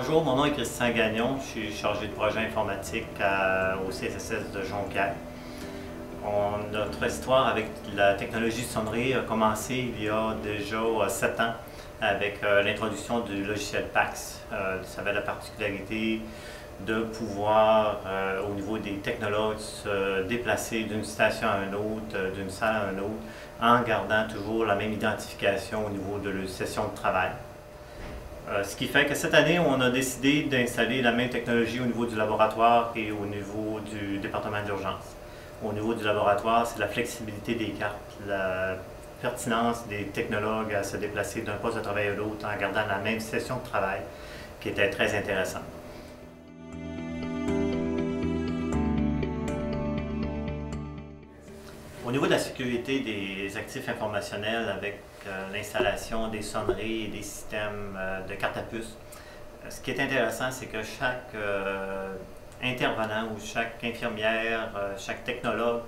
Bonjour, mon nom est Christian Gagnon, je suis chargé de projet informatique au CSSS de Jonquière. Notre histoire avec la technologie sonnerie a commencé il y a déjà 7 ans avec l'introduction du logiciel PAX. Ça avait la particularité de pouvoir, au niveau des technologues, se déplacer d'une station à une autre, d'une salle à une autre, en gardant toujours la même identification au niveau de leur session de travail. Ce qui fait que cette année, on a décidé d'installer la même technologie au niveau du laboratoire et au niveau du département d'urgence. Au niveau du laboratoire, c'est la flexibilité des cartes, la pertinence des technologues à se déplacer d'un poste de travail à l'autre en gardant la même session de travail qui était très intéressante. Au niveau de la sécurité des actifs informationnels avec l'installation des sonneries et des systèmes de cartes à puce, ce qui est intéressant, c'est que chaque intervenant ou chaque infirmière, chaque technologue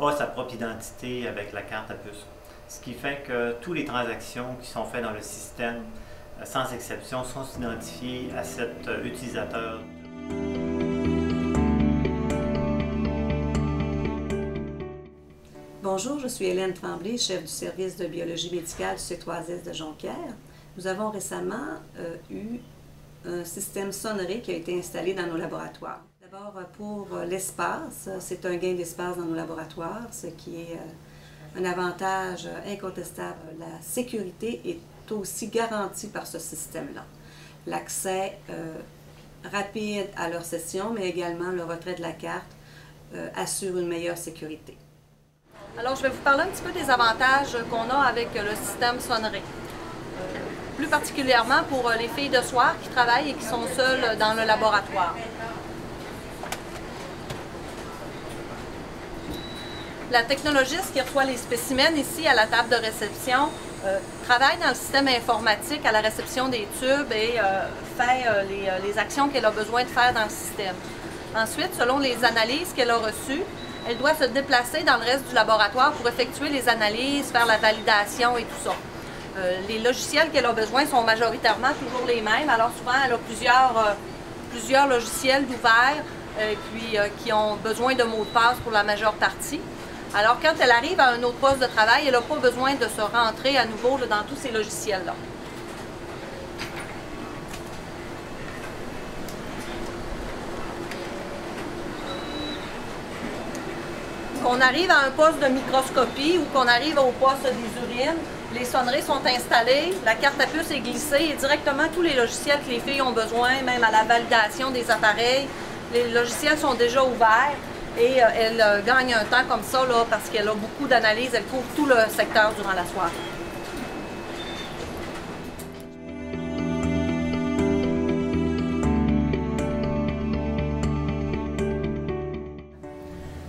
a sa propre identité avec la carte à puce. Ce qui fait que toutes les transactions qui sont faites dans le système, sans exception, sont identifiées à cet utilisateur. Bonjour, je suis Hélène Tremblay, chef du service de biologie médicale du C3S de Jonquière. Nous avons récemment eu un système sonnerie qui a été installé dans nos laboratoires. D'abord, pour l'espace, c'est un gain d'espace dans nos laboratoires, ce qui est un avantage incontestable. La sécurité est aussi garantie par ce système-là. L'accès rapide à leur session, mais également le retrait de la carte assure une meilleure sécurité. Alors, je vais vous parler un petit peu des avantages qu'on a avec le système sonnerie. Plus particulièrement pour les filles de soir qui travaillent et qui sont seules dans le laboratoire. La technologiste qui reçoit les spécimens ici à la table de réception travaille dans le système informatique à la réception des tubes et fait les actions qu'elle a besoin de faire dans le système. Ensuite, selon les analyses qu'elle a reçues, elle doit se déplacer dans le reste du laboratoire pour effectuer les analyses, faire la validation et tout ça. Les logiciels qu'elle a besoin sont majoritairement toujours les mêmes. Alors souvent, elle a plusieurs logiciels d'ouvert qui ont besoin de mots de passe pour la majeure partie. Alors quand elle arrive à un autre poste de travail, elle n'a pas besoin de se rentrer à nouveau dans tous ces logiciels-là. Qu'on arrive à un poste de microscopie ou qu'on arrive au poste des urines, les sonneries sont installées, la carte à puce est glissée et directement tous les logiciels que les filles ont besoin, même à la validation des appareils, les logiciels sont déjà ouverts et elle gagne un temps comme ça là, parce qu'elle a beaucoup d'analyses, elle couvre tout le secteur durant la soirée.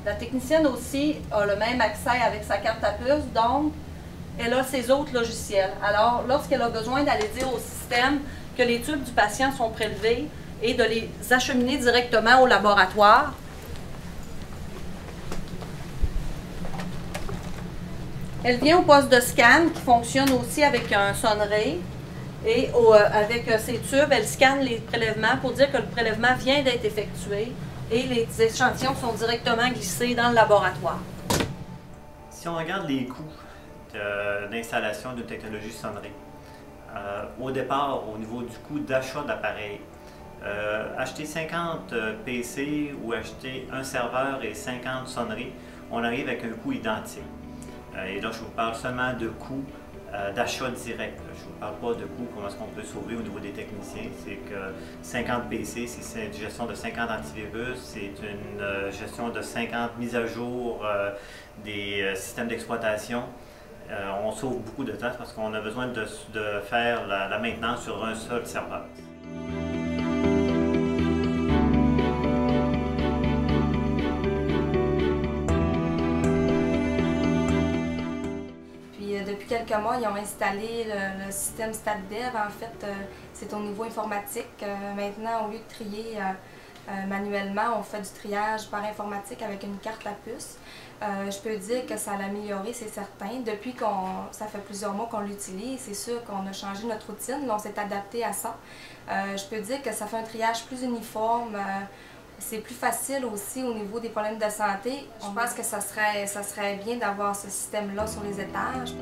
La technicienne aussi a le même accès avec sa carte à puce, donc elle a ses autres logiciels. Alors, lorsqu'elle a besoin d'aller dire au système que les tubes du patient sont prélevés et de les acheminer directement au laboratoire, elle vient au poste de scan qui fonctionne aussi avec un sonnerie et avec ses tubes, elle scanne les prélèvements pour dire que le prélèvement vient d'être effectué. Et les échantillons sont directement glissés dans le laboratoire. Si on regarde les coûts d'installation d'une technologie sonnerie, au départ, au niveau du coût d'achat d'appareils, acheter 50 PC ou acheter un serveur et 50 sonneries, on arrive avec un coût identique. Et là, je vous parle seulement de coûts d'achat direct. Je ne vous parle pas de coûts, comment est-ce qu'on peut sauver au niveau des techniciens. C'est que 50 PC, c'est une gestion de 50 antivirus, c'est une gestion de 50 mises à jour des systèmes d'exploitation. On sauve beaucoup de temps parce qu'on a besoin de faire la maintenance sur un seul serveur. Depuis quelques mois, ils ont installé le système StatDev. En fait, c'est au niveau informatique. Maintenant, au lieu de trier manuellement. On fait du triage par informatique avec une carte à puce. Je peux dire que ça l'a amélioré, c'est certain. Depuis ça fait plusieurs mois qu'on l'utilise, c'est sûr qu'on a changé notre routine, on s'est adapté à ça. Je peux dire que ça fait un triage plus uniforme. C'est plus facile aussi au niveau des problèmes de santé. Je pense que ça serait bien d'avoir ce système-là sur les étages.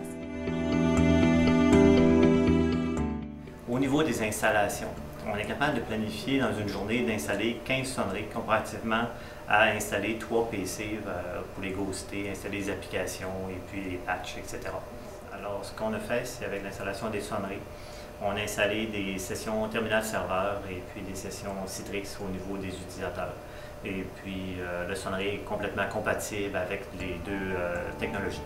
Au niveau des installations, on est capable de planifier dans une journée d'installer 15 sonneries comparativement à installer 3 PC pour les ghoster, installer les applications et puis les patchs, etc. Alors, ce qu'on a fait, c'est avec l'installation des sonneries, on a installé des sessions terminal serveur et puis des sessions Citrix au niveau des utilisateurs. Et puis, le sonnerie est complètement compatible avec les deux technologies.